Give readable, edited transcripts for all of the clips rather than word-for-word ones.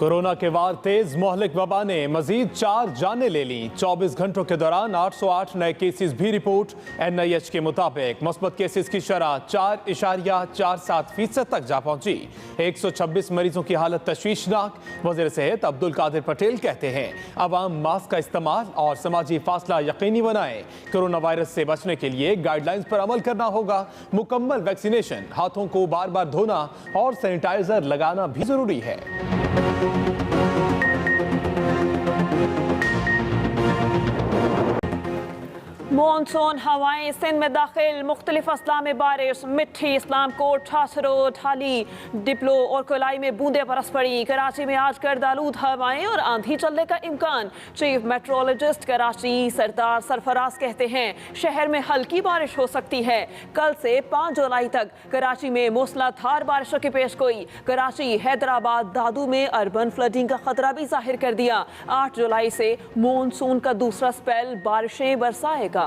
Corona के वार तेज मोहलिक वबा ने मजीद 4 जानें ले ली। 24 घंटों के दौरान 808 नए केसेस भी रिपोर्ट। NIH के मुताबिक मुस्बत केसेस की शरह 4.47% तक जा पहुंची। 126 मरीजों की हालत तशवीशनाक। वज़ीर सेहत अब्दुल कादिर पटेल कहते हैं अवाम मास्क का इस्तेमाल और समाजी फासला यकीनी बनाए। कोरोना वायरस से बचने के लिए गाइडलाइंस पर अमल करना होगा। मुकम्मल वैक्सीनेशन, हाथों को बार बार धोना और सैनिटाइजर लगाना भी जरूरी है। मॉनसून हवाएं सिंध में दाखिल। मुख्तलिफ अजला में बारिश। मिट्टी, इस्लाम कोट, ठासरो, ढाली, डिप्लो और कोलाई में बूंदे बरस पड़ी। कराची में आज गर्दालूद हवाएं और आंधी चलने का इम्कान। चीफ मेट्रोलॉजिस्ट कराची सरदार सरफराज कहते हैं शहर में हल्की बारिश हो सकती है। कल से 5 जुलाई तक कराची में मूसलाधार बारिशों की पेशगोई। कराची, हैदराबाद, दादू में अर्बन फ्लडिंग का खतरा भी जाहिर कर दिया। 8 जुलाई से मॉनसून का दूसरा स्पेल बारिशें बरसाएगा।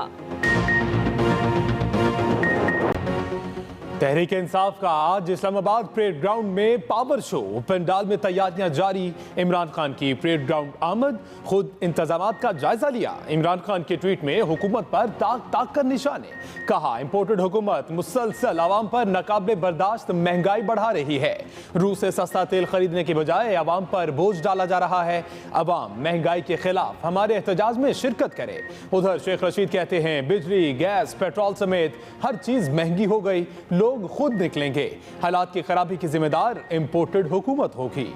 तहरीक इंसाफ का आज इस्लामाबाद परेड ग्राउंड में पावर शो। पंडाल में तैयारियां जारी। इमरान खान की परेड ग्राउंड आमद, खुद इंतजामात का जायजा लिया। इमरान खान के ट्वीट में हुकूमत पर ताक ताक कर निशाने। कहा इंपोर्टेड हुकूमत मुसलसल आवाम पर नाकाबिले बर्दाश्त महंगाई बढ़ा रही है। रूस से सस्ता तेल खरीदने के बजाय आवाम पर बोझ डाला जा रहा है। अवाम महंगाई के खिलाफ हमारे एहतजाज में शिरकत करे। उधर शेख रशीद कहते हैं बिजली, गैस, पेट्रोल समेत हर चीज महंगी हो गई। लोग खुद निकलेंगे। हालात की खराबी की जिम्मेदार इंपोर्टेड हुकूमत होगी।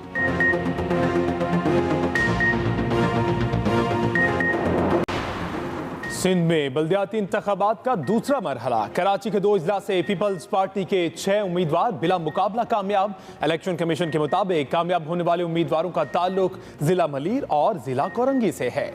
सिंध में बल्दियाती इंतखाबात का दूसरा मरहला। कराची के 2 अजला से पीपल्स पार्टी के 6 उम्मीदवार बिला मुकाबला कामयाब। इलेक्शन कमीशन के मुताबिक कामयाब होने वाले उम्मीदवारों का ताल्लुक जिला मलीर और जिला कोरंगी से है।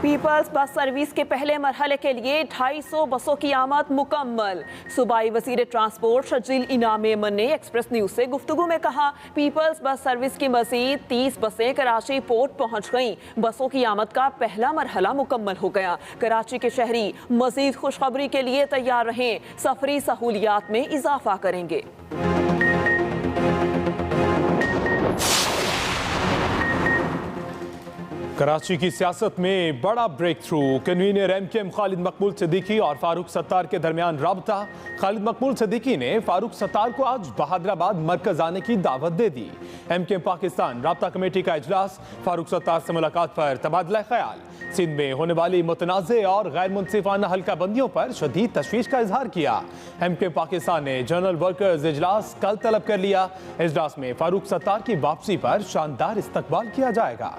पीपल्स बस सर्विस के पहले मरहले के लिए 250 बसों की आमद मुकम्मल। सूबाई वजीर ट्रांसपोर्ट शजील इनाम मेमन ने एक्सप्रेस न्यूज से गुफ्तगू में कहा पीपल्स बस सर्विस की मजीद 30 बसें कराची पोर्ट पहुंच गईं। बसों की आमद का पहला मरहला मुकम्मल हो गया। कराची के शहरी मजीद खुशखबरी के लिए तैयार रहें। सफरी सहूलियात में इजाफा करेंगे। कराची की सियासत में बड़ा breakthrough. Convener MKM Khalid Maqbool Siddiqui और फारूक सत्तार के दरमियान राबता। खालिद मकबूल सिद्दीकी ने फारूक सत्तार को आज बहादुराबाद मरकज आने की दावत दे दी। MKM पाकिस्तान राबता कमेटी का इजलास। फारूक सत्तार से मुलाकात पर तबादला ख्याल। सिंध में होने वाली मुतनाज़े और गैर मुनसिफाना हल्का बंदियों पर शदीद तशवीश का इजहार किया। MKM पाकिस्तान ने जनरल वर्कर्स इजलास कल तलब कर लिया। इजलास में फारूक सत्तार की वापसी पर शानदार इस्तकबाल किया जाएगा।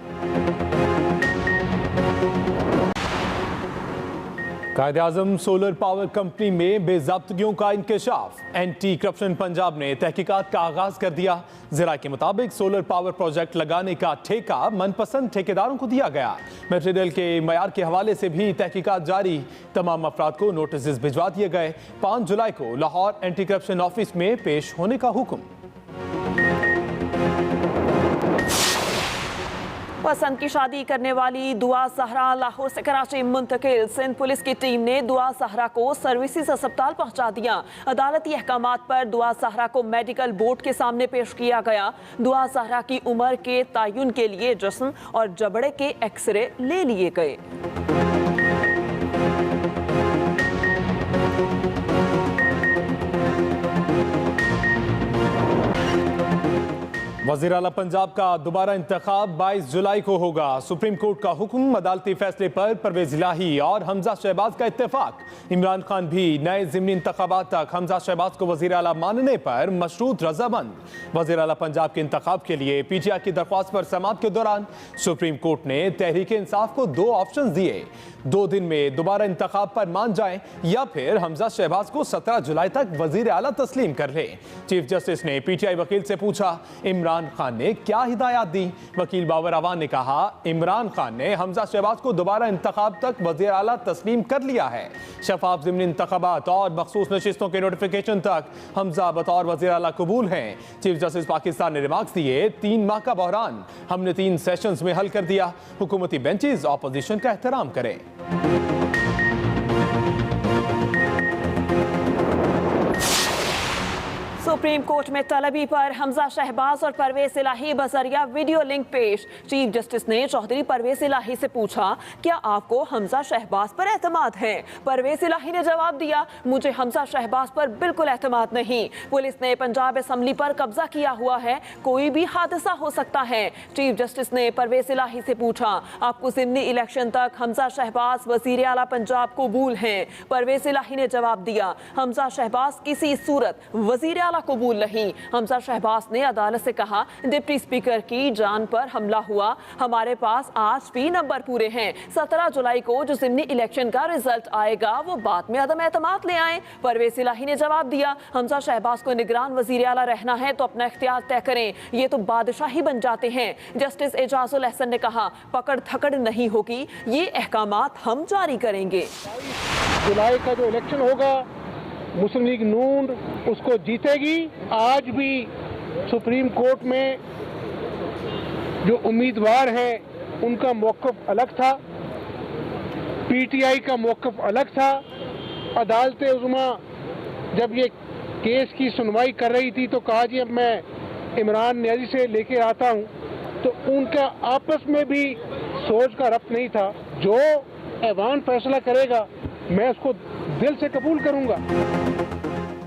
कायद-ए-आज़म सोलर पावर कंपनी में बेज़ाब्तगियों का इंकशाफ। एंटी करप्शन पंजाब ने तहकीकात का आगाज कर दिया। ज़रा के मुताबिक सोलर पावर प्रोजेक्ट लगाने का ठेका मनपसंद ठेकेदारों को दिया गया। मटेरियल के मयार के हवाले से भी तहकीकात जारी। तमाम अफराद को नोटिस भिजवा दिए गए। 5 जुलाई को लाहौर एंटी करप्शन ऑफिस में पेश होने का हुक्म। पसंद की शादी करने वाली दुआ सहरा लाहौर से कराची मुंतकिल। सिंध पुलिस की टीम ने दुआ सहरा को सर्विसेज अस्पताल पहुंचा दिया। अदालती अहकामात पर दुआ सहरा को मेडिकल बोर्ड के सामने पेश किया गया। दुआ सहरा की उम्र के तयन के लिए जिस्म और जबड़े के एक्सरे ले लिए गए। वज़ीर आला पंजाब का दोबारा इंतखाब 22 जुलाई को होगा। सुप्रीम कोर्ट का हुक्म, अदालती फैसले पर परवेज इलाही और हमजा शहबाज का इत्तेफाक। इमरान खान भी नए ज़िमनी इंतखाबात तक हमजा शहबाज को वज़ीर आला मानने पर मशरूत रजामंद। वज़ीर आला पंजाब के इंतखाब के लिए PTI की दरख्वास्त पर समाअत के दौरान सुप्रीम कोर्ट ने तहरीक इंसाफ को 2 ऑप्शन दिए। 2 दिन में दोबारा इंतखाब पर मान जाएं या फिर हमजा शहबाज को 17 जुलाई तक वज़ीर आला तस्लीम कर लें। चीफ जस्टिस ने PTI वकील से पूछा इमरान खान ने क्या हिदायत दी। वकील बाबर अवान ने कहा इमरान खान ने हमजा शहबाज को दोबारा इंतखाब तक वज़ीर आला तस्लीम कर लिया है। शफाफ ज़िमनी इंतखाबात और मखसूस नशिस्तों के नोटिफिकेशन तक हमजा बतौर वज़ीर आला कबूल हैं। चीफ जस्टिस पाकिस्तान ने रिमार्क्स दिए 3 माह का बहरान हमने 3 सेशंस में हल कर दिया। हुकूमती बेंचेस ऑपोजिशन का एहतराम करें। सुप्रीम कोर्ट में तलबी पर हमजा शहबाज और परवेज इलाही बजरिया वीडियो लिंक पेश। चीफ जस्टिस ने चौधरी परवेज इलाही से पूछा, क्या आपको हमजा शहबाज पर एतमाद है? परवेज इलाही ने जवाब दिया, मुझे हमजा शहबाज पर बिल्कुल एतमाद नहीं। पुलिस ने पंजाब असेंबली पर कब्जा किया हुआ है, कोई भी हादसा हो सकता है। चीफ जस्टिस ने परवेज इलाही से पूछा, आपको ज़िमनी इलेक्शन तक हमजा शहबाज वज़ीर आला पंजाब कबूल हैं? परवेज इलाही ने जवाब दिया, हमजा शहबाज किसी सूरत वज़ीर आला कबूल नहीं। हमजा शहबाज ने अदालत से कहा, डिप्टी स्पीकर की जान पर हमला हुआ, हमारे पास आज भी नंबर पूरे हैं। 17 जुलाई को जो ज़िमनी इलेक्शन का रिजल्ट आएगा वो बाद में अदम एतमाद ले आए। परवेज इलाही ने जवाब दिया, हमजा शहबाज को निगरान वज़ीर आला रहना है तो अपना इख्तियार तय करें, ये तो बादशाही बन जाते हैं। जस्टिस एजाजुल एहसन ने कहा, पकड़ धकड़ नहीं होगी, ये अहकामात हम जारी करेंगे। जुलाई का जो इलेक्शन होगा मुस्लिम लीग नून उसको जीतेगी। आज भी सुप्रीम कोर्ट में जो उम्मीदवार हैं उनका मौक़िफ़ अलग था, पीटीआई का मौक़िफ़ अलग था। अदालत उज़्मा जब ये केस की सुनवाई कर रही थी तो कहा जी अब मैं इमरान नियाज़ी से लेके आता हूँ, तो उनका आपस में भी सोच का रब्त नहीं था। जो ऐवान फैसला करेगा मैं उसको दिल से कबूल करूंगा।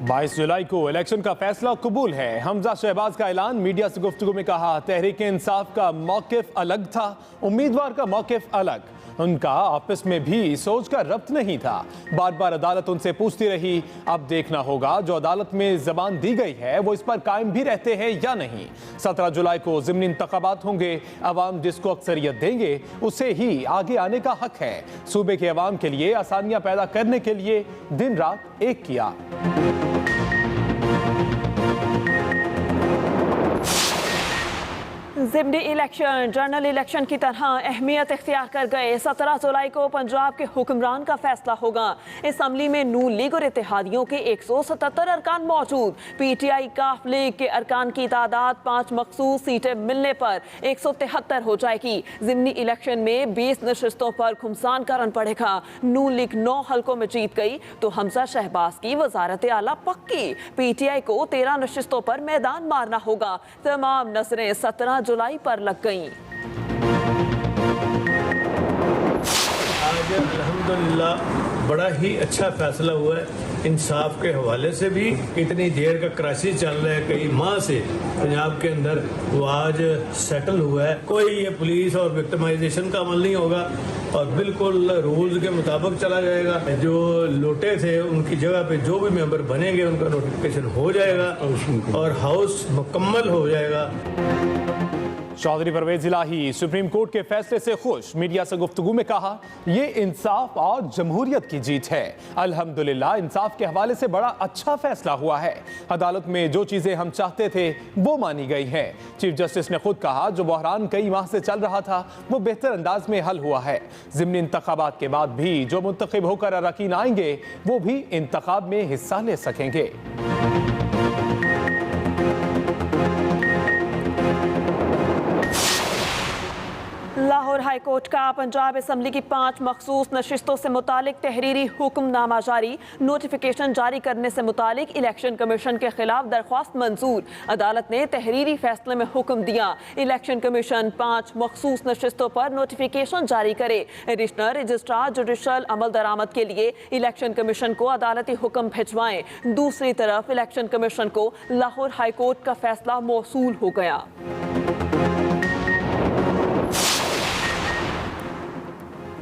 22 जुलाई को इलेक्शन का फैसला कबूल है। हमजा शहबाज का ऐलान, मीडिया से गुफ्तगू में कहा, तहरीक इंसाफ का मौक़िफ़ अलग था, उम्मीदवार का मौक़िफ़ अलग, उनका आपस में भी सोच का रब्त नहीं था। बार बार अदालत उनसे पूछती रही। अब देखना होगा जो अदालत में ज़बान दी गई है वो इस पर कायम भी रहते हैं या नहीं। 17 जुलाई को ज़िमनी इंतखाबात होंगे, अवाम जिसको अक्सरियत देंगे उसे ही आगे आने का हक है। सूबे के अवाम के लिए आसानियां पैदा करने के लिए दिन रात एक किया। ज़िमनी इलेक्शन जनरल इलेक्शन की तरह अहमियत इख्तियार कर गए। 17 जुलाई को पंजाब के हुक्मरान का फैसला होगा। असम्बली में नून लीग और इत्तेहादियों के 177 अरकान मौजूद। पीटीआई काफ लीग के अरकान की तादाद 5 मखसूस सीटें मिलने पर 173 हो जाएगी। ज़िमनी इलेक्शन में 20 नशिस्तों पर घुमसान का रन पड़ेगा। नून लीग 9 हल्कों में जीत गई तो हमजा शहबाज की वजारत आला पक्की। पीटीआई को 13 नशिस्तों पर मैदान मारना होगा। तमाम नजरें 17 जुलाई पर लग गईं। आज अल्हम्दुलिल्लाह बड़ा ही अच्छा फैसला हुआ है। इंसाफ के हवाले से भी इतनी देर का क्राइसिस चल रहा है, कई माह से पंजाब के अंदर, वो आज सेटल हुआ है। कोई ये पुलिस और विक्टिमाइजेशन का अमल नहीं होगा और बिल्कुल रूल्स के मुताबिक चला जाएगा। जो लोटे थे उनकी जगह पे जो भी मेंबर बनेंगे उनका नोटिफिकेशन हो जाएगा और हाउस मुकम्मल हो जाएगा। चौधरी परवेज इलाही सुप्रीम कोर्ट के फैसले से खुश। मीडिया से गुफ्तगू में कहा, ये इंसाफ और जमहूरियत की जीत है। अल्हम्दुलिल्लाह इंसाफ के हवाले से बड़ा अच्छा फैसला हुआ है। अदालत में जो चीजें हम चाहते थे वो मानी गई हैं। चीफ जस्टिस ने खुद कहा, जो बहरान कई माह से चल रहा था वो बेहतर अंदाज में हल हुआ है। ज़िमनी इंतखाबात के बाद भी जो मुंतखब होकर अरकान आएंगे वो भी इंतखाब में हिस्सा ले सकेंगे। लाहौर हाई कोर्ट का पंजाब असम्बली की 5 मखसूस नशिस्तों से मुतालिक तहरीरी हुक्मनामा जारी। नोटिफिकेशन जारी करने से मुतालिक इलेक्शन कमीशन के खिलाफ दरख्वास्त मंजूर। अदालत ने तहरीरी फैसले में हुक्म दिया, इलेक्शन कमीशन 5 मखसूस नशिस्तों पर नोटिफिकेशन जारी करे। एडिशनल रजिस्ट्रार जुडिशल अमल दरामद के लिए इलेक्शन कमीशन को अदालती हुक्म भिजवाएं। दूसरी तरफ इलेक्शन कमीशन को लाहौर हाई कोर्ट का फैसला मौसूल हो गया।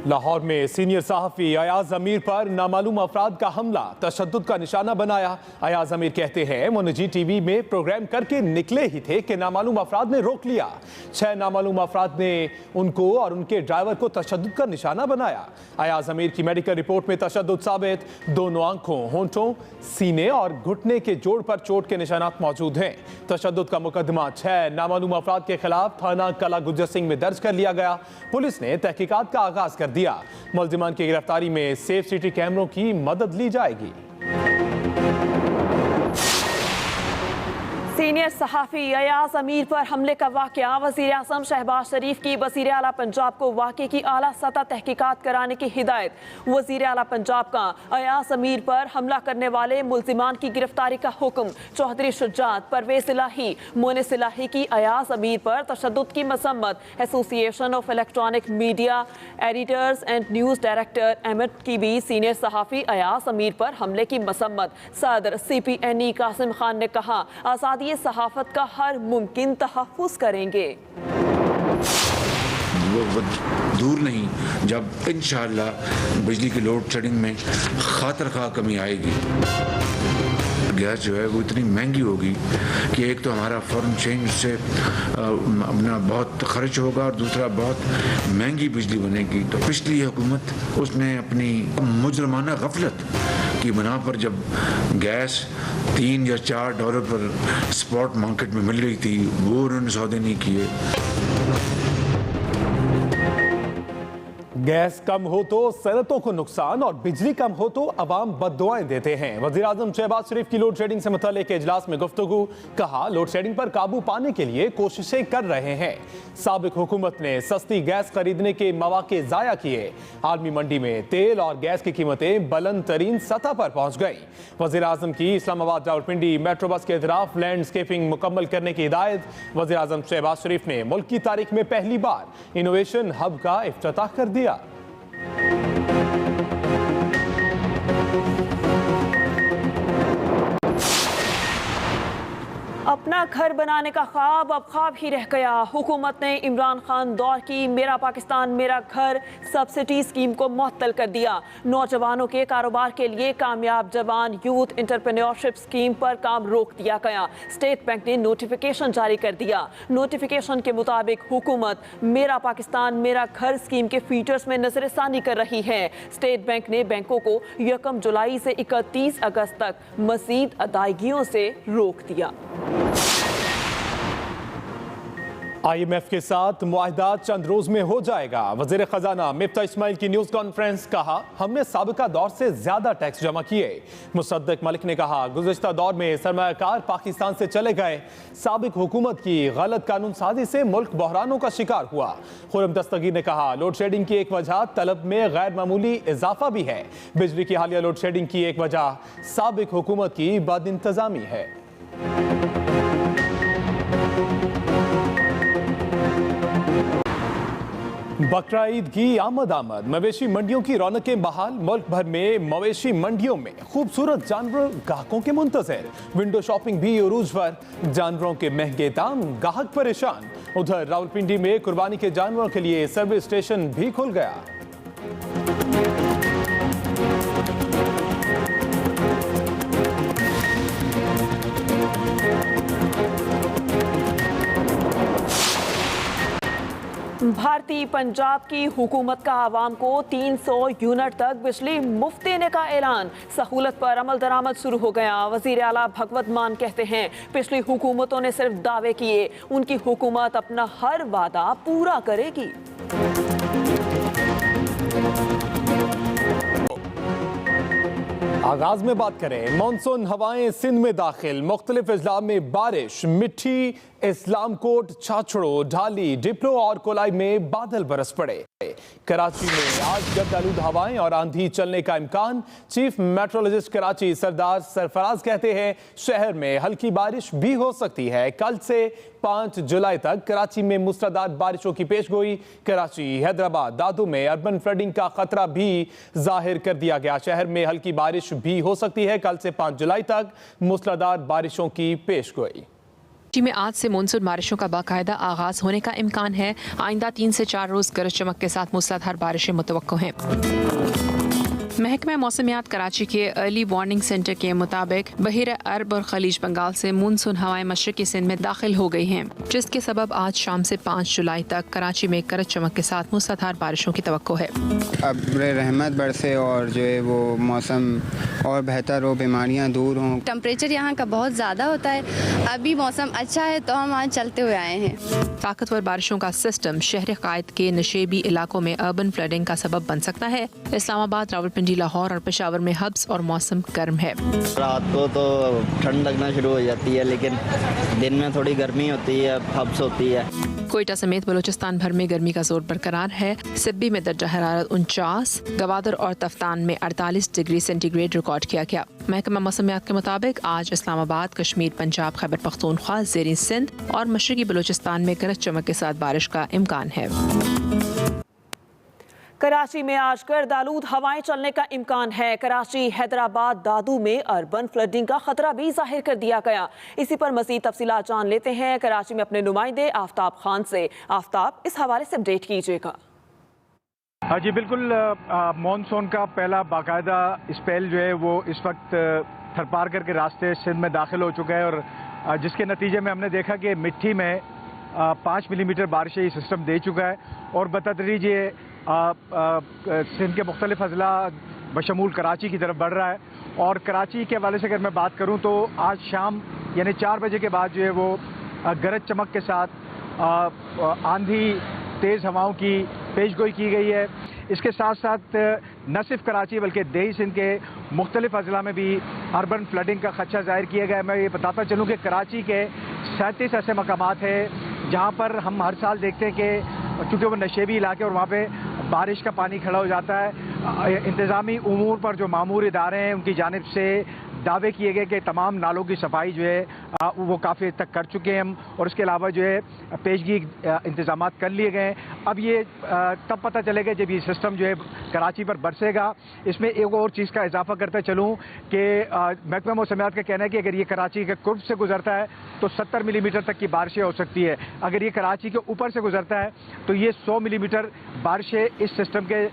लाहौर में सीनियर सहाफ़ी अयाज अमीर पर नामालूम अफराद का हमला तशद्दुद का निशाना बनाया। अयाज अमीर कहते हैं वो निजी टीवी में प्रोग्राम करके निकले ही थे कि नामालूम अफराद ने रोक लिया। 6 नामालूम अफराद ने उनको और उनके ड्राइवर को तशद्दुद का निशाना बनाया। अयाज अमीर की मेडिकल रिपोर्ट में तशद्दुद साबित, दोनों आंखों, होंठों, सीने और घुटने के जोड़ पर चोट के निशानात मौजूद हैं। तशद्दुद का मुकदमा 6 नामालूम अफराद के खिलाफ थाना कला गुज्जर सिंह में दर्ज कर लिया गया। पुलिस ने तहकीकात का आगाज कर दिया। मुलजिमान की गिरफ्तारी में सेफ सिटी कैमरों की मदद ली जाएगी। सीनियर सहाफ़ी अयाज अमीर पर हमले का वाक़या। वज़ीर आज़म शहबाज शरीफ की वज़ीर आला पंजाब को वाक़े की आला सतह तहकीकात कराने की हिदायत। वज़ीर आला पंजाब का अयाज अमीर पर हमला करने वाले मुल्ज़िमान की गिरफ्तारी का हुक्म। चौधरी शुजात, परवेज़ इलाही, मोनिस इलाही की अयाज अमीर पर तशद्दुद की मसम्मत। Association of electronic media editors and news director एमिट की भी सीनियर सहाफ़ी अयाज अमीर पर हमले की मसम्मत। सदर CPNE कासिम खान ने कहा, आज़ादी सहाफत का हर मुमकिन तहफ़्फ़ुज़ करेंगे। वो दूर नहीं जब इंशाअल्लाह बिजली की लोड शेडिंग में खातर कमी आएगी। गैस जो है वो इतनी महंगी होगी कि एक तो हमारा फॉरेन चेंज से अपना बहुत खर्च होगा और दूसरा बहुत महंगी बिजली बनेगी। तो पिछली हुकूमत उसने अपनी मुजरमाना गफलत की बना पर जब गैस $3 या $4 पर स्पॉट मार्केट में मिल रही थी वो उन्होंने सौदे नहीं किए। गैस कम हो तो सनतों को नुकसान और बिजली कम हो तो अवाम बद्दुआएं देते हैं। वज़ीर आज़म शहबाज शरीफ की लोड शेडिंग से मुताल्लिक इजलास में गुफ्तगू। कहा, लोड शेडिंग पर काबू पाने के लिए कोशिशें कर रहे हैं। साबिक हुकूमत ने सस्ती गैस खरीदने के मौके ज़ाया किए। आलमी मंडी में तेल और गैस की कीमतें बुलंद तरीन सतह पर पहुंच गई। वज़ीर आज़म की इस्लामाबाद रावलपिंडी मेट्रो बस के इतराफ लैंडस्केपिंग मुकम्मल करने की हिदायत। वज़ीर आज़म शहबाज शरीफ ने मुल्क की तारीख में पहली बार इनोवेशन हब का इफ्तिताह कर दिया। अपना घर बनाने का ख्वाब अब ख्वाब ही रह गया। हुकूमत ने इमरान खान दौर की मेरा पाकिस्तान मेरा घर सब्सिडी स्कीम को मुअत्तल कर दिया। नौजवानों के कारोबार के लिए कामयाब जवान यूथ एंटरप्रेन्योरशिप स्कीम पर काम रोक दिया गया। स्टेट बैंक ने नोटिफिकेशन जारी कर दिया। नोटिफिकेशन के मुताबिक हुकूमत मेरा पाकिस्तान मेरा घर स्कीम के फीचर्स में नजरसानी कर रही है। स्टेट बैंक ने बैंकों को 1 जुलाई से 31 अगस्त तक मजीद अदायगियों से रोक दिया। IMF के साथ मुआहदा चंद रोज में हो जाएगा। वजीर खजाना मिफ्ता इस्माइल की न्यूज कॉन्फ्रेंस। कहा, हमने साबिका दौर से ज्यादा टैक्स जमा किए। मुसद्दक मलिक ने कहा, गुज़िश्ता दौर में सरमायाकार पाकिस्तान से चले गए। साबिक हुकूमत की गलत कानून साजी से मुल्क बहरानों का शिकार हुआ। खुर्रम दस्तगीर ने कहा, लोड शेडिंग की एक वजह तलब में गैर मामूली इजाफा भी है। बिजली की हालिया लोड शेडिंग की एक वजह साबिक हुकूमत की बदइंतजामी है। बकरा ईद की आमद मवेशी मंडियों की रौनकें बहाल। मुल्क भर में मवेशी मंडियों में खूबसूरत जानवर ग्राहकों के मुंतज़िर। विंडो शॉपिंग भी उरूज पर। जानवरों के महंगे दाम, ग्राहक परेशान। उधर रावलपिंडी में कुर्बानी के जानवरों के लिए सर्विस स्टेशन भी खुल गया। भारतीय पंजाब की हुकूमत का आवाम को 300 यूनिट तक बिजली मुफ्त देने का ऐलान। सहूलत पर अमल दरामद शुरू हो गया। वजीर आला भगवत मान कहते हैं, पिछली हुकूमतों ने सिर्फ दावे किए, उनकी हुकूमत अपना हर वादा पूरा करेगी। आगाज में बात करें, मानसून हवाएं सिंध में दाखिल। मुख्तलिफ अजला में बारिश। मिट्टी, इस्लामकोट, छाछड़ो, ढाली, डिप्लो और कोलाई में बादल बरस पड़े। कराची में आज गर्दालूद हवाएं और आंधी चलने का इम्कान। चीफ मेट्रोलॉजिस्ट कराची सरदार सरफराज कहते हैं, शहर में हल्की बारिश भी हो सकती है। कल से 5 जुलाई तक कराची में मूसलाधार बारिशों की पेशगोई। कराची, हैदराबाद, दादू में अर्बन फ्लडिंग का खतरा भी जाहिर कर दिया गया। शहर में हल्की बारिश भी हो सकती है। कल से 5 जुलाई तक मूसलाधार बारिशों की पेशगोई। में आज से मानसून बारिशों का बाकायदा आगाज होने का इम्कान है। आइंदा 3 से 4 रोज गरज चमक के साथ मूसलाधार बारिशें मुतवक्को हैं। महकमा मौसमियात कराची के अर्ली वार्निंग सेंटर के मुताबिक बहिर अरब और खलीज बंगाल से मानसून हवाएं मशरकी सिंध में दाखिल हो गई हैं, जिसके सबब आज शाम से 5 जुलाई तक कराची में गरज चमक के साथ मूसलाधार बारिशों की तवक्को है। अब रहमत बरसे और जो है वो मौसम और बेहतर हो, बीमारियां दूर हों। टेम्परेचर यहाँ का बहुत ज़्यादा होता है। अभी मौसम अच्छा है तो हम आज चलते हुए आए हैं। ताकतवर बारिशों का सिस्टम शहर कायद के नशेबी इलाकों में अर्बन फ्लडिंग का सबब बन सकता है। इस्लामाबाद, रावलपिंडी रावलपिंडी, लाहौर और पेशावर में हब्स और मौसम गर्म है। रात को तो ठंड लगना शुरू हो जाती है, लेकिन दिन में थोड़ी गर्मी होती है, हब्स होती है। कोयटा समेत बलूचिस्तान भर में गर्मी का जोर बरकरार है। सिब्बी में दर्जा हरारत 49, गवादर और तफ्तान में 48 डिग्री सेंटीग्रेड रिकॉर्ड किया गया। महकमा मौसमियात के मुताबिक आज इस्लामाबाद, कश्मीर, पंजाब, खैबर पख्तूनख्वा, ज़ेरी सिंध और मशरकी बलूचिस्तान में गरज चमक के साथ बारिश का इम्कान है। कराची में आज गर्दालूद हवाएं चलने का इम्कान है। कराची, हैदराबाद, दादू में अर्बन फ्लडिंग का खतरा भी जाहिर कर दिया गया। इसी पर मजीद तफसीलात जान लेते हैं कराची में अपने नुमाइंदे आफ्ताब खान से। आफ्ताब, इस हवाले से अपडेट कीजिएगा। हाँ जी बिल्कुल, मॉनसून का पहला बाकायदा स्पेल जो है वो इस वक्त थरपारकर के रास्ते सिंध में दाखिल हो चुका है और जिसके नतीजे में हमने देखा कि मिट्टी में 5 मिलीमीटर बारिश ये सिस्टम दे चुका है और बतदरीज ये सिंध के मुख्तलिफ अजला बशमूल कराची की तरफ बढ़ रहा है। और कराची के हवाले से अगर मैं बात करूं तो आज शाम यानी 4 बजे के बाद जो है वो गरज चमक के साथ आंधी, तेज़ हवाओं की पेशगोई की गई है। इसके साथ साथ न सिर्फ कराची बल्कि देही सिंध के मुख्तलिफ अजला में भी अर्बन फ्लडिंग का खदशा जाहिर किया गया है। मैं ये बताता चलूँ कि कराची के 37 ऐसे मकामात हैं जहाँ पर हम हर साल देखते हैं कि चूँकि वो नशेबी इलाके और वहाँ पे बारिश का पानी खड़ा हो जाता है। इंतज़ामी उमूर पर जो मामूर इदारे हैं उनकी जानिब से दावे किए गए कि तमाम नालों की सफाई जो है वो काफ़ी हद तक कर चुके हैं हम और इसके अलावा जो है पेशगी इंतजाम कर लिए गए हैं। अब ये तब पता चलेगा जब ये सिस्टम जो है कराची पर बरसेगा। इसमें एक और चीज़ का इजाफा करते चलूँ कि महकमा मौसमियात का कहना है कि अगर ये कराची के कुर्ब से गुजरता है तो 70 मिलीमीटर तक की बारिशें हो सकती है। अगर ये कराची के ऊपर से गुजरता है तो ये 100 मिलीमीटर बारिशें इस सिस्टम के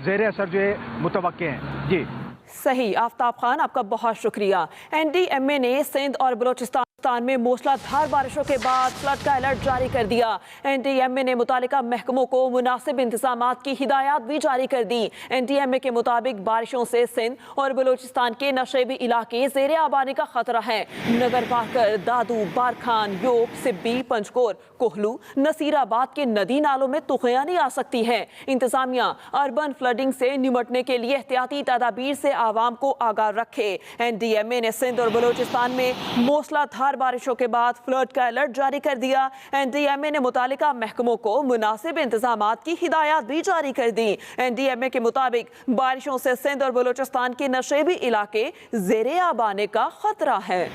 ज़ेर असर जो है मुतवक्के हैं। जी सही, आफ्ताब खान आपका बहुत शुक्रिया। NDMA ने सिंध और बलोचिस्तान में मूसलाधार बारिशों के बाद फ्लड का अलर्ट जारी कर दिया। NDMA ने मुतालिका महकमों को मुनासिब इंतजामात की हिदायत भी जारी कर दी। NDMA के मुताबिक बारिशों से सिंध और बलोचिस्तान के नशेबी इलाके ज़ेरे आबादी का खतरा है। नगर पाकर, दादू, बारखान, योक, सिब्बी, पंचकोर, कोहलू, नसीराबाद के नदी नालों में तुगयानी आ सकती है। इंतजामिया अर्बन फ्लडिंग से निमटने के लिए एहतियाती तदाबीर से आवाम को आगाह रखे। NDMA ने सिंध और बलोचिस्तान में मूसलाधार बारिशों के बाद फ्लड का अलर्ट जारी कर दिया। NDMA ने मुतालिका महकमों को मुनासिब इंतजामात की हिदायत भी जारी कर दी। NDMA के मुताबिक बारिशों से सिंध और बलोचिस्तान के नशेबी इलाके ज़ेरे आबाने का खतरा है।